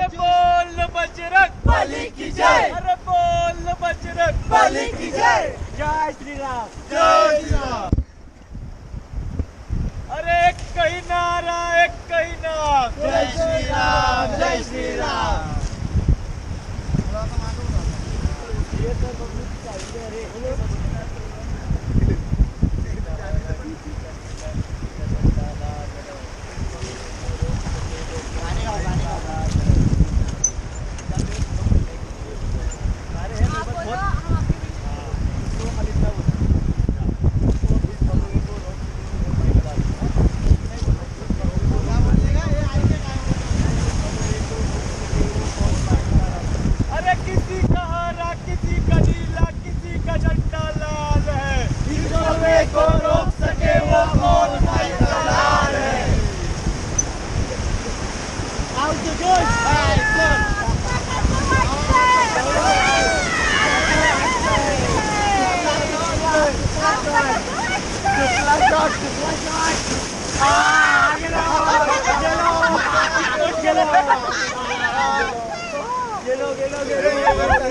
अरे बोल बजरंग बली की जय। अरे बोल बजरंग बली की जय। जय श्री राम जय श्री राम। अरे एक कही नारा एक कही नाम जय श्री राम जय श्री राम।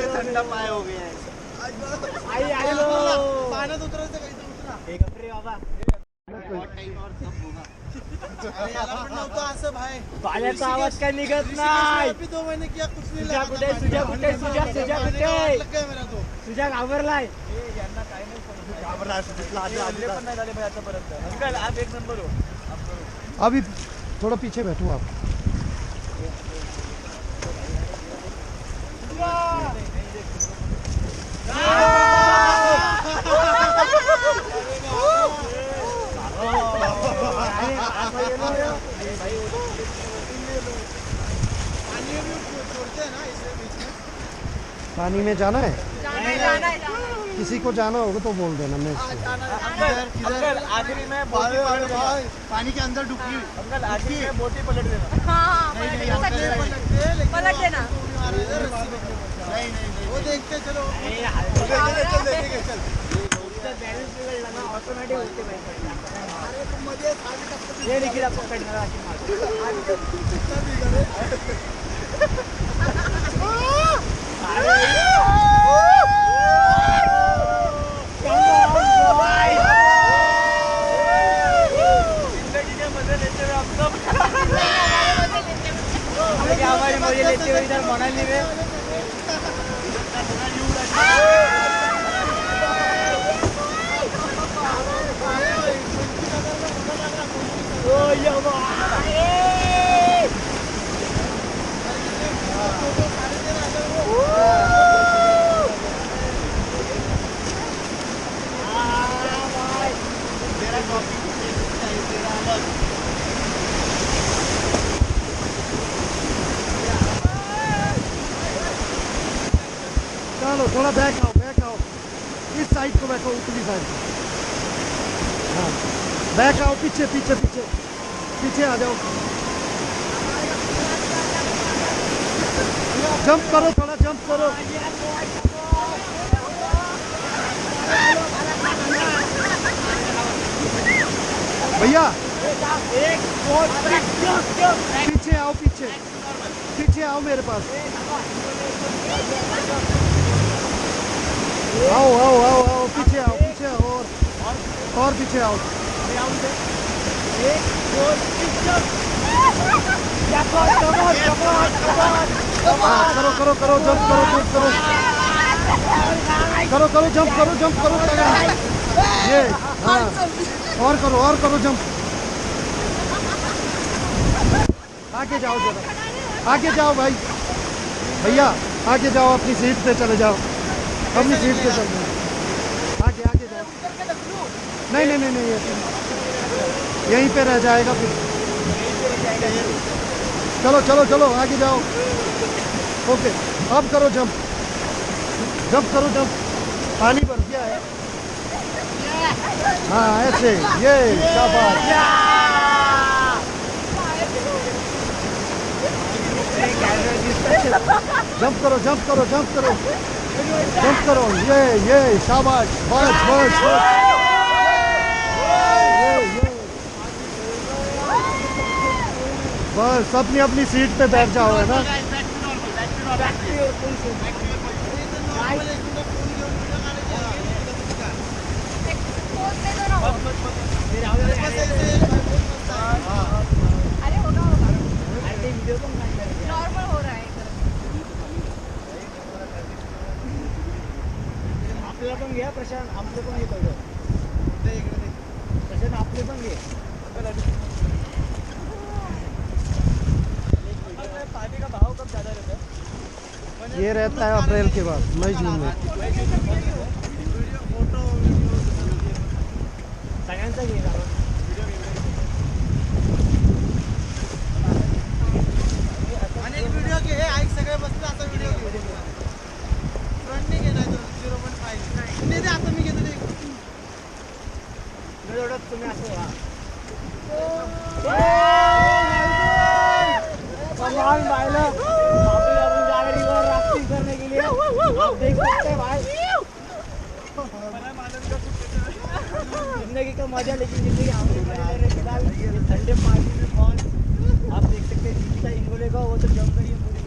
ठंडा पाए हो गए हैं। आई लो पाण्यात उतरायचं काही उतरा एक रे बाबा बहुत टाइम और सब होगा। अरे याला पण नव्हतं असं भाई पाण्याचा आवाज काय निघत नाही। अभी 2 महीने किया कुछ नहीं लगा। सुजा कुठे सुजा घाबरलाय। यांना काय नाही घाबरला सुजला आले पण नाही झाले भाई आतापर्यंत। अंकल आप एक नंबर हो। अभी थोड़ा पीछे बैठो आप। पानी में जाना है? किसी को जाना होगा तो बोल देना। मैं अंकल आखिरी में पानी के अंदर डुबकी। अंकल आखिरी में बोटी पलट देना। हाँ पलट देना। नहीं वो देखते चलो बैलेंस बिगड़ना ना ऑटोमेटिक होते भाई। ये देखिए आपको पकड़ना जिंदगी ने मजे लेते हुए हम सब हमारी मजे लेते हुए इधर मनाली में चलो थोड़ा बैक आओ इस साइड को बैठो ऊपरी साइड। हाँ बैक आओ पीछे आ जाओ। जंप करो थोड़ा जंप करो। भैया पीछे आओ मेरे पास। आओ पीछे आओ और पीछे आओ। करो जंप करो ये हाँ और करो जंप। आगे जाओ जरा आगे जाओ भाई भैया आगे जाओ अपनी सीट पे चले जाओ। अपनी सीट पे चल जाओ आगे जाओ। नहीं यहीं पे रह जाएगा फिर। चलो आगे जाओ। ओके अब करो जंप पानी भर गया है। हाँ ऐसे ये शाबाश। जंप करो ये शाबाश बस अपनी सीट पे बैठ जाओ है ना। फोन दे दो ना वो। अरे होगा होगा नॉर्मल हो रहा है इधर। आपल्याला पण घ्या प्रशांत, आपलं पण येतो प्रशांत, आपले पण घे. पानी का भाव कब ज्यादा रहता है? ये रहता है अप्रैल के बाद, मई जून में. सगळ्यांचा घे का? आणि एक व्हिडिओ घे, ऐक सगळे बसले आता व्हिडिओ घे. फ्रंट नाही घेणार 0.5 नाही दे, आता मी घेतो ते. एवढं तुम्ही असं व्हा. भगवान भाई लोग अभी हम जा रहे रिवर राफ्टिंग करने के लिए. आप देख सकते हैं भाई, जिंदगी का मजा, लेकिन जिंदगी हमने मैंने फिलहाल ये ठंडे पानी में फॉल आप देख सकते हैं. जीता इंगोले का वो तो जम गई है पूरी.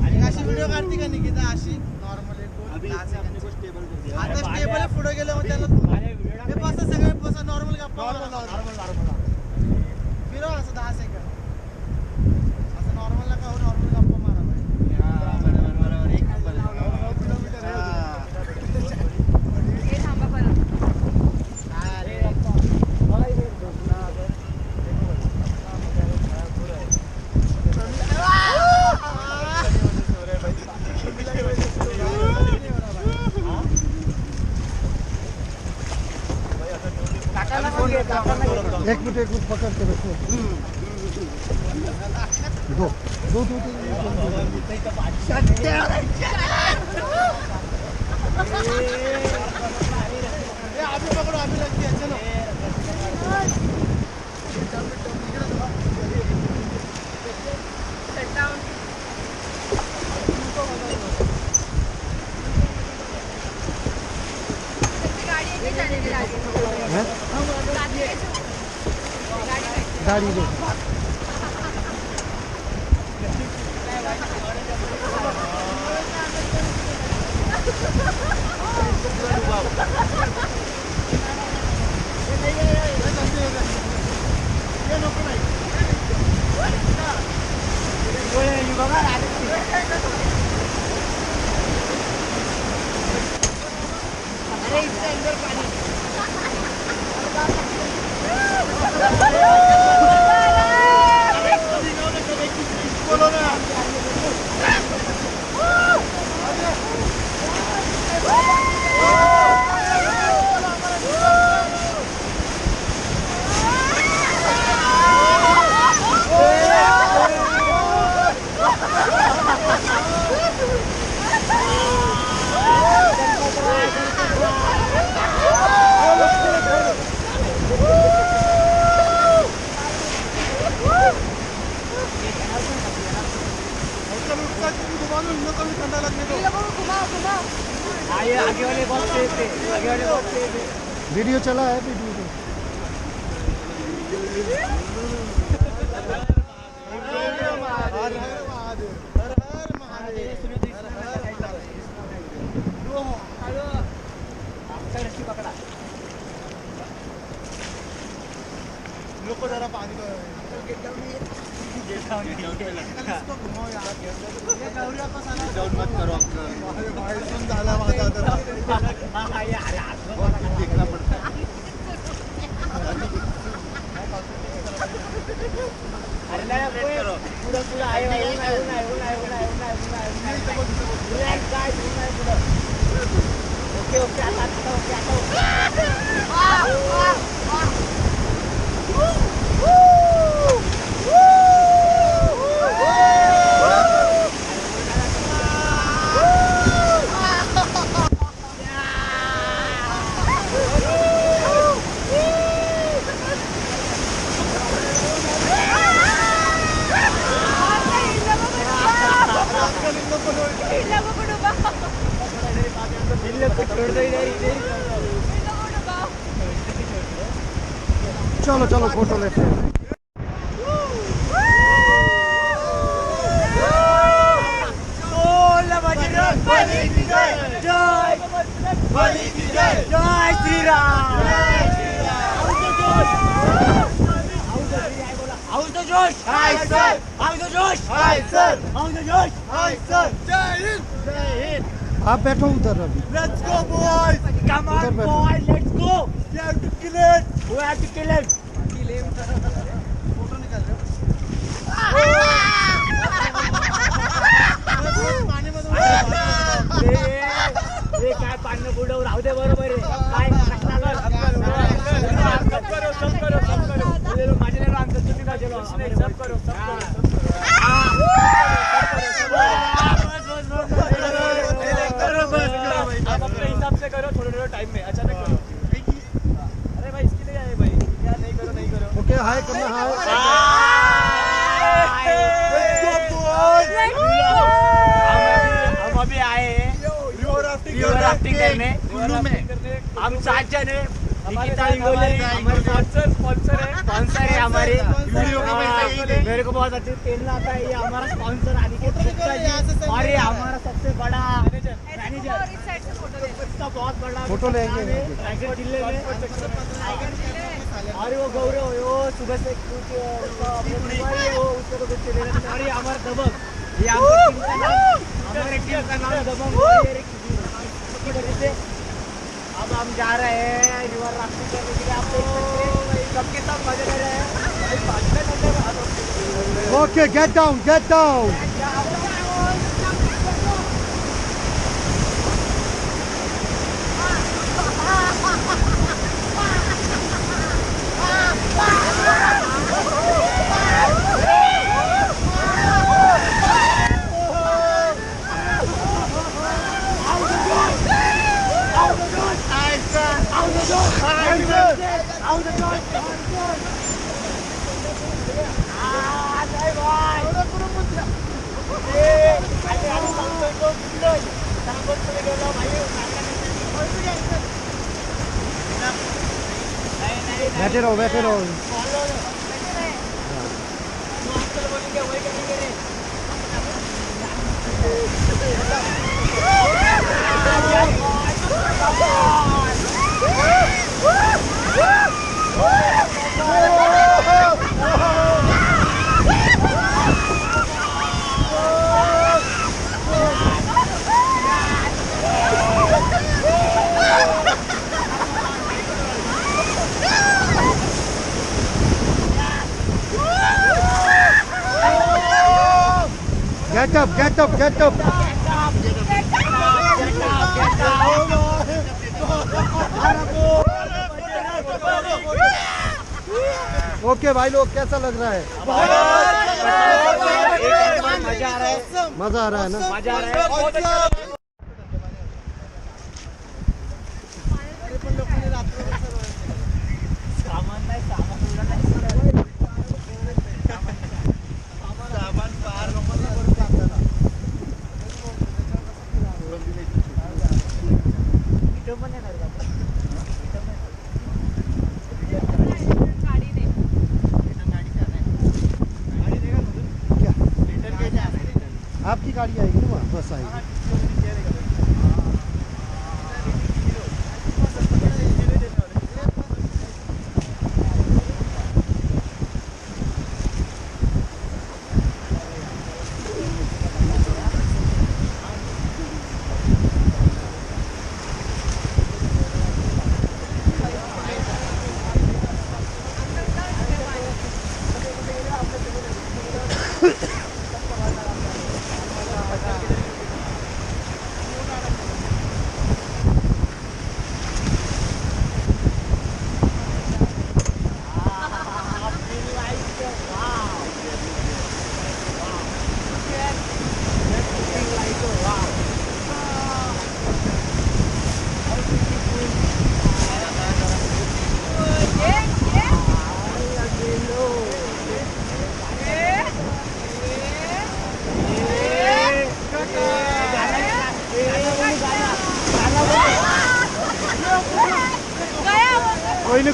आणि अशी व्हिडिओ काढते का निकिता, अशी नॉर्मल आता स्टेबल पुढे गेलं मग त्याला हे बसा सगळे बसा नॉर्मल गप्पा नॉर्मल फिरव असं 10 सेकंड असं नॉर्मल नका हो, नॉर्मल गप्पा मारा भाई. एक नंबर. हे थांबा परत. एक मिनट पकड़ के रखो. दो दो दो अभी पकड़ो, अभी लगती है. चलो सेट डाउन. गाड़ी है कि जाने की गाड़ी हैं? गाड़ी दो. अरे इससे अंदर पानी. बोलो ना. आगे वाले बहुत तेज थे, आगे वाले बहुत तेज थे. वीडियो चला है, वीडियो लोग जरा पानी झाला माझा देखना पड़ता है. पूरा ओके ओके आता छोड़ दो इधर चलो चलो फोटो लेते हैं। जय श्री राम। हाउस द जोश। Hi sir. हाउस द जोश। Hi sir. हाउस द जोश। Hi sir. जय हिंद। जय हिंद। आप बैठो उधर अभी। Let's go boys. Come उधर on बैठो। boys, let's go. We have to kill it. We have to kill it. Photo निकाल रहे हो? हे काय पाणी बुडव राहू दे बरोबर आहे काय माझे नाही आमचं तुम्ही माझे सब करो हिसाब से करो थोड़े टाइम में अचानक करो अरे भाई इसके लिए आए भाई क्या नहीं करो ओके हाय करना हाय। हम अभी आए हैं रिवर राफ्टिंग करने कुल्लू में। हम 7 जन है निकिता इंगोले हमारे स्पॉन्सर है हमारे वीडियो का। मेरे को बहुत अच्छे खेलना आता है। ये हमारा स्पॉन्सर अनिकेत गुप्ता जी और ये हमारा सबसे बड़ा मैनेजर इस साइड से फोटो ले। इसका बहुत बड़ा फोटो लेंगे। रायगढ़ जिले में और वो गौरव वो सुबह से कुछ वो उसको तो कुछ लेना नहीं। और ये हमारा दबंग ये हमारे टीम का नाम दबंग की वजह से अब हम जा रहे हैं रिवर राफ्टिंग करने के लिए। आप देख सकते हैं सबके सब मजे ले रहे हैं। Okay get down get down. बैठे रहो बैठे रहो। Get up, get up, get up. Okay भाई लोग कैसा लग रहा है? मजा आ रहा है। मजा आ रहा है ना? मजा आ रहा है। आपकी गाड़ी आएगी ना वहाँ बस आएगी।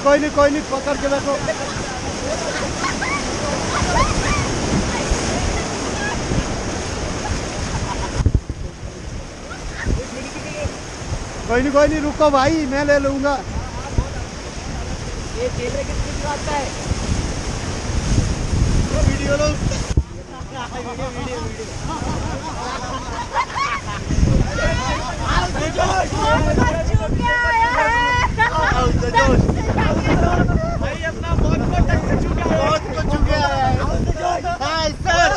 कोई नहीं पकड़ के बैठो। कोई नहीं रुको भाई, मैं ले लूंगा। ये कैमरे कितने की आता है? वीडियो लो। वीडियो भाई अपना बहुत को टच चुका है, बहुत को चुका है। हाय सर,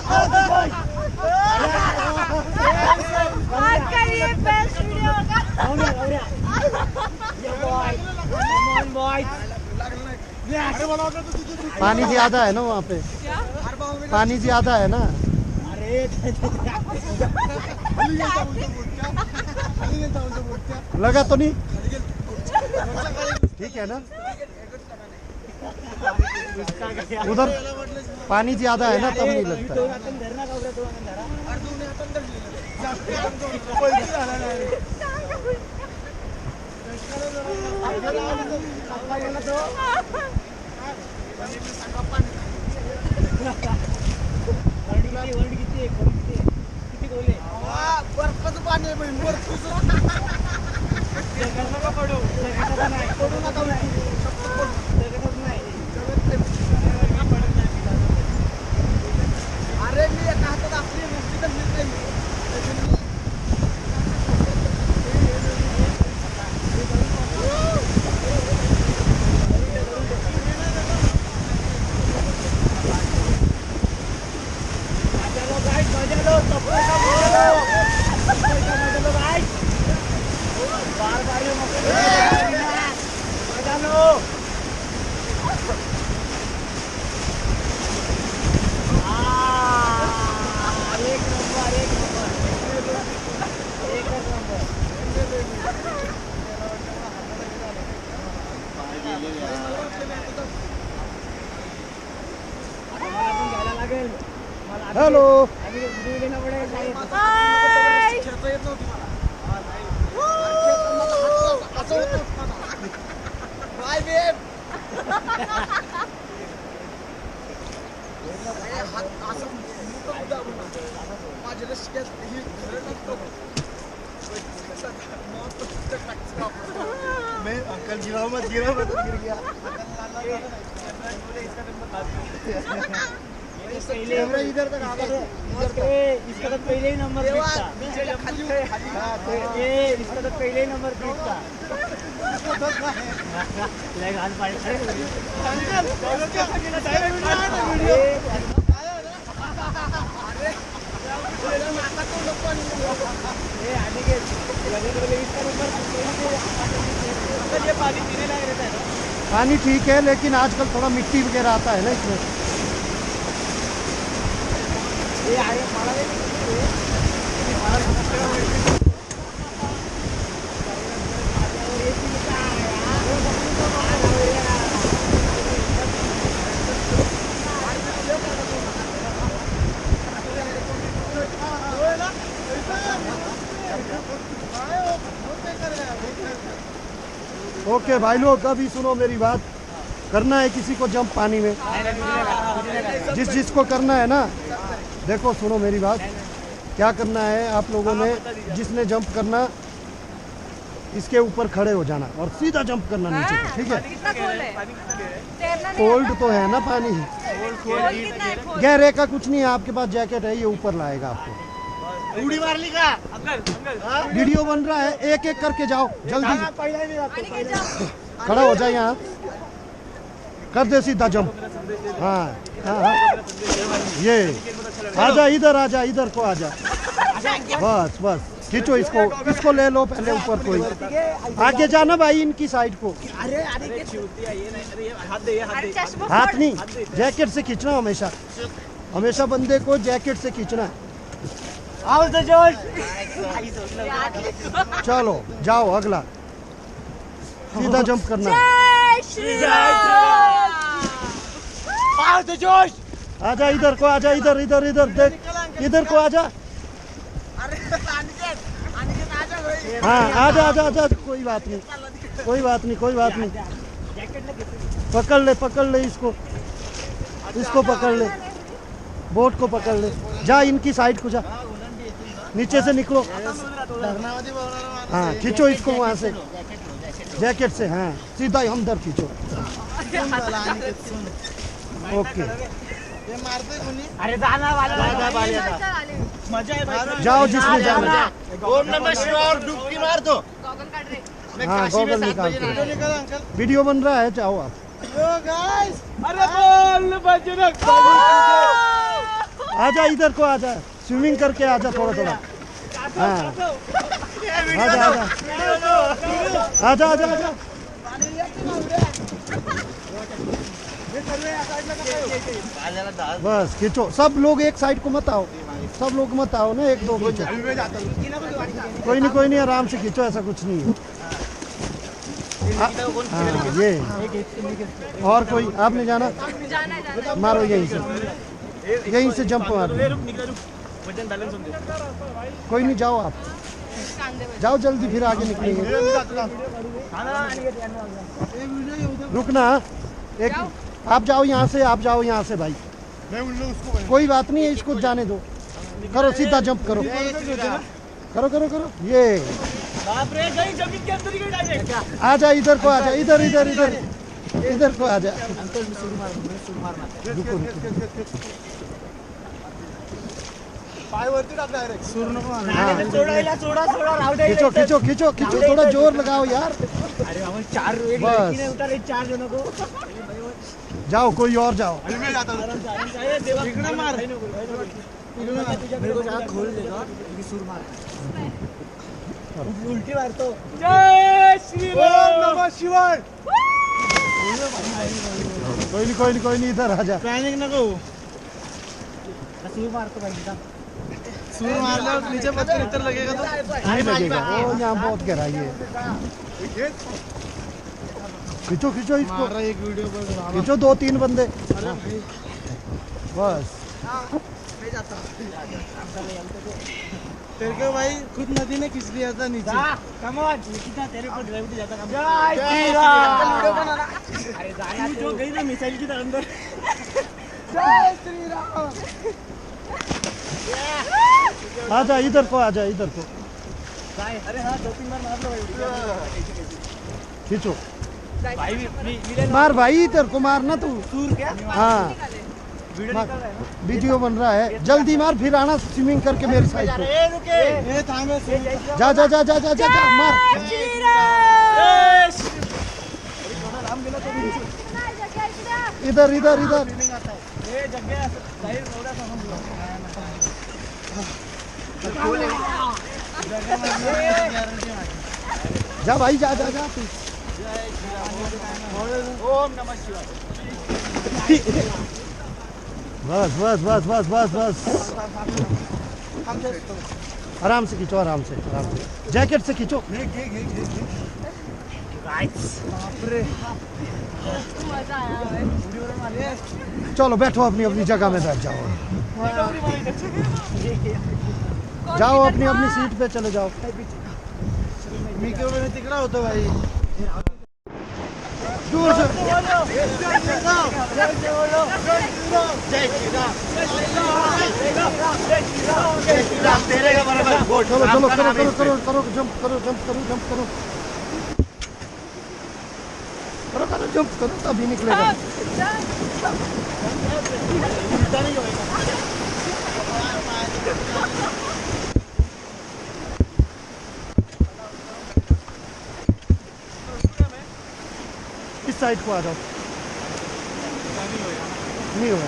आज का ये बेस्ट वीडियो होगा। ये बॉय, कम ऑन बॉय। पानी ज्यादा है ना वहाँ पे, पानी ज्यादा है ना। अरे लगा तो नहीं? ठीक है ना? उधर पानी ज्यादा है ना, तब नहीं लगता। किती बोले? बर्फाचं पाणी आहे बहीण, बर्फाचं. जगात नका पडू, जगातच नाही, पडू नका नाही, जगातच नाही. अरे मी एका हातात आपली नसती तर नीट नाही. Hello hi bye babe. माझ्या शिकायत ही धरण नसतो. मैं अंकल गिरा मत गिर गया. कैमरा इधर तक आ गया. इसका तो पहले ही नंबर दिखता. ये इसका तो पहले ही नंबर दिखता. लगान पाडे. ये पानी पीने लायक रहता है ना. पानी ठीक है, लेकिन आजकल थोड़ा मिट्टी वगैरह आता है ना इसमें। ये आगे माला ले. ओके भाई लोग, अभी सुनो मेरी बात। करना है किसी को जंप पानी में, जिसको करना है ना, देखो सुनो मेरी बात। क्या करना है आप लोगों ने, जिसने जंप करना इसके ऊपर खड़े हो जाना और सीधा जंप करना नीचे को, ठीक है? कितना कोल्ड है? तैरना नहीं कोल्ड तो है ना पानी। कोल्ड कितना है? कोल्ड गहरे का कुछ नहीं है, आपके पास जैकेट है, ये ऊपर लाएगा आपको। उड़ी मार ली का अंकल. वीडियो बन रहा है, एक एक करके जाओ जल्दी। पहिला नाही जातो. पानी के जाओ. खड़ा हो जाए यहाँ, कर दे सीधा जंप। हाँ हाँ, ये आजा इधर, आजा इधर को आजा। बस बस खींचो इसको ले लो पहले ऊपर। कोई आगे जाना भाई, इनकी साइड को। अरे अरे ये छूटती है. ये नहीं. अरे ये हाथ दे, ये हाथ अरे दे. चश्मा हाथ नहीं, जैकेट से खींचना हमेशा, हमेशा बंदे को जैकेट से खींचना है। आओ तो जोश. चलो जाओ, अगला सीधा जंप करना है। जय श्री राम. आओ तो जोश. आजा इधर को, आजा इधर इधर इधर देख, इधर को आजा। अरे अनिकेत आजा भाई. हाँ आजा आजा आजा, कोई बात नहीं, कोई बात नहीं, कोई बात नहीं। पकड़ ले इसको पकड़ ले, बोट को पकड़ ले। जा इनकी साइड को जा, नीचे से निकलो। हाँ खींचो इसको वहाँ से, जैकेट से। हाँ सीधा हम दर खींचो। ओके अरे जाना वाला मजा है भाई। जाओ जिसमें जाना। ओम नमः शिवाय और डुबकी मार दो। गॉगल काट रहे। मैं हाँ काशी में गॉगल 7 निकाल बजे के। वीडियो निकालो अंकल। वीडियो बन रहा है, जाओ आप। यो गाइस, अरे बोल बजरंग। आजा इधर को आजा, स्विमिंग करके आजा थोड़ा थोड़ा। हाँ आजा आजा आजा आजा आजा। बस खींचो, सब लोग एक साइड को मत आओ, सब लोग मत आओ ना, एक दो खींचो। कोई नहीं आराम से खींचो, ऐसा कुछ नहीं है। हाँ ये और कोई आपने जाना, जाना है। मारो यहीं से जंप मारो। वजन बैलेंस होने दे। कोई नहीं, जाओ आप, कांदे में। जाओ जल्दी, फिर आगे निकलेंगे। रुकना एक, आप जाओ यहाँ से, आप जाओ यहाँ से भाई। कोई बात नहीं है, इसको जाने दो। करो सीधा जंप करो, करो करो करो। ये बाप रे, गई जमीन के अंदर ही गई डायरेक्ट। आजा इधर को, आजा इधर इधर इधर इधर को आजा। अंकल सुर मारना। रुको रुको। पाय वरती टाक डायरेक्ट। सुर नको मारना। हाँ। सोडा राहू दे। खींचो खींचो खींचो खींचो, थोड़ा जोर लगाओ यार। अरे हम 4 एक बस। लड़की ने उतारे 4 जनों को। जाओ कोई और जाओ। मैं जाता हूं। इकडे मार। मेरे को जगह खोल देगा, ये सुर मार। उल्टी मारतो। जय श्री राम। ओम नमः शिवाय। कोई नहीं इधर आजा। पैनिक नको। सुर मारतो भाई बेटा। सुर मारल्यावर नीचे पत्थर इतर लगेगा तो नहीं लगेगा, वो यहाँ बहुत गहराई है। खींचो खींचो इसको, मारा एक वीडियो पर। खींचो 2-3 बंदे बस। मैं जाता तेरे को भाई खुद नदी ने खींच लिया था नीचे। कम ऑन कितना तेरे को ग्रेविटी जाता है। जय श्री राम। वीडियो बनाना। अरे जाना तू जो गई ना मिसाइल की तरह अंदर। जय श्री राम। आजा इधर को, आजा इधर को। अरे हाँ 2-3 बार मार लो भाई। खींचो भाई मार भाई, इधर को मारना तू। सूर क्या हाँ वीडियो निकल रहा है ना। वीडियो बन रहा है, जल्दी मार, फिर आना स्विमिंग करके मेरी साइड पे। ए रुके ए थामे जा जा जा जा जा जा जा मार। श्री राम। इधर इधर इधर ए जगह साइड थोड़ा सा हम जा भाई, जा जा जा तू। ओम नमः शिवाय। बस बस बस बस बस बस। आराम से खींचो, आराम से जैकेट से खींचो। मजा आया। चलो बैठो, अपनी अपनी जगह में बैठ जाओ। जाओ अपनी अपनी सीट पे चले जाओ। मिक्रो में तिकडा होतो भाई। दूर से तेरे का बराबर। चलो चलो करो करो करो करो, जंप करो जंप करो जंप करो करो करो जंप करो, तभी निकलेगा। इस साइड को आ जाओ। नहीं होगा।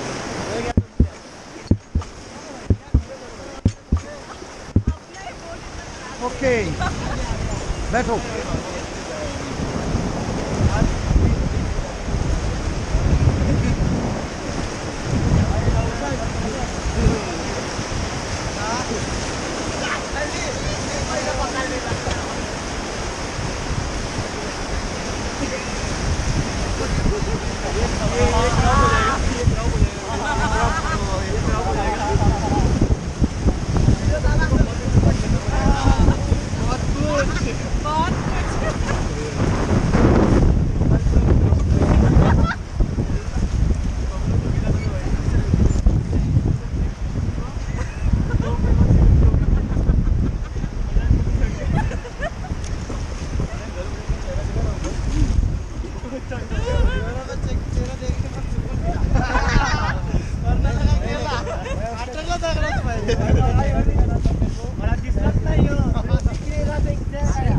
ओके बैठो। बहुत कुछ। मला दिसलंच नाही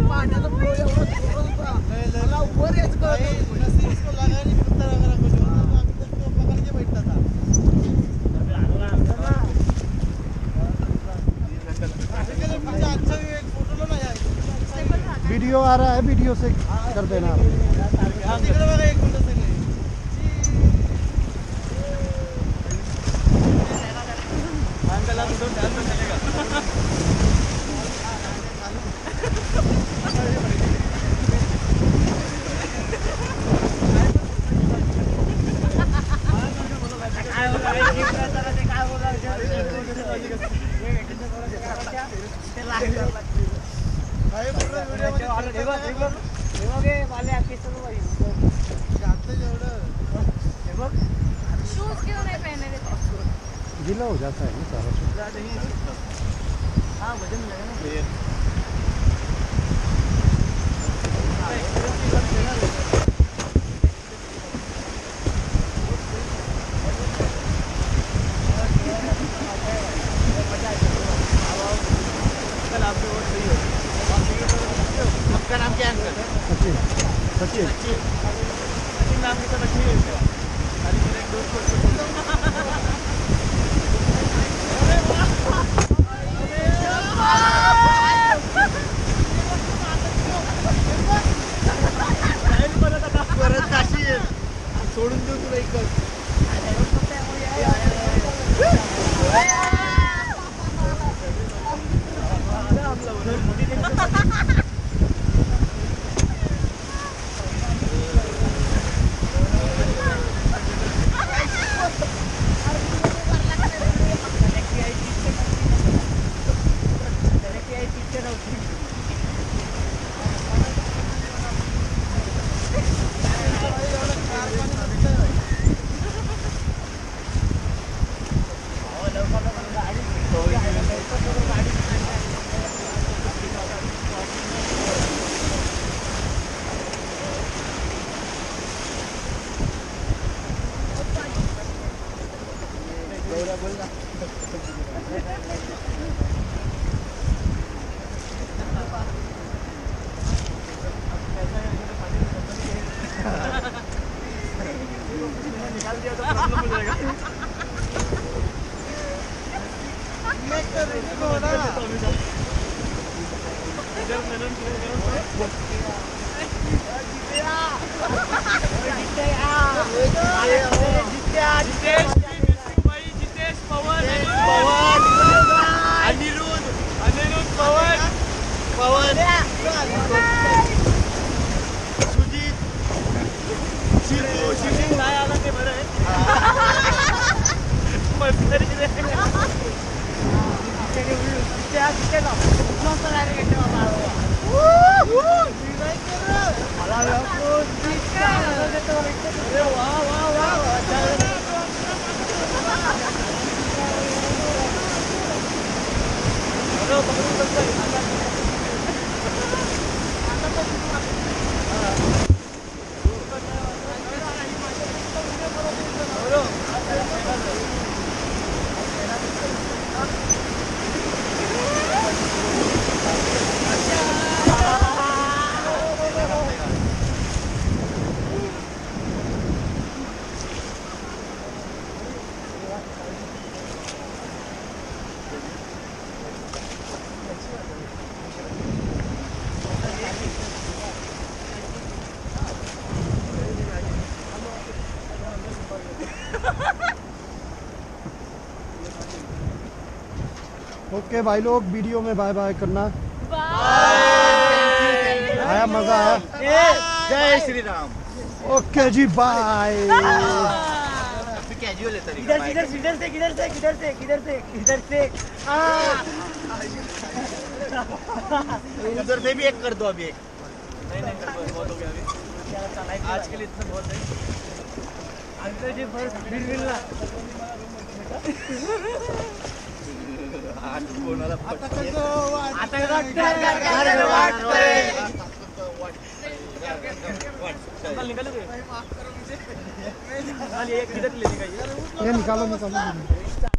पाण्याचा फ्लो एवढा मला वर याच वीडियो आ रहा है, वीडियो से कर देना आप। शूज क्यों नहीं पहने थे? गीला हो जाता है ना सारा शूज। हाँ वजन लगेगा ना। आपका नाम क्या है अंकल? सचिन सचिन सचिन नाम की तो बच्ची है क्या? खाली मेरे एक दोस्त को परत काशी सोडून देऊ तुला इकडं. निकाल दिया तो प्रॉब्लम हो जाएगा. जितेश पवन अनिरुद्ध पवन सुजित शिवू नाही आला ते बरं आहे. ओके भाई लोग, वीडियो में बाय बाय करना। बाय। आया मजा आया? जय श्री राम. ओके जी बाय। कैजुअल है इधर उधर से भी एक कर दो अभी एक. नहीं कर दो, बहुत हो गया अभी. आज के लिए इतना बहुत है. अंकल जी फर्स्ट बिलबिलला कोणाला आता वाटतंय ये निकालो निकालो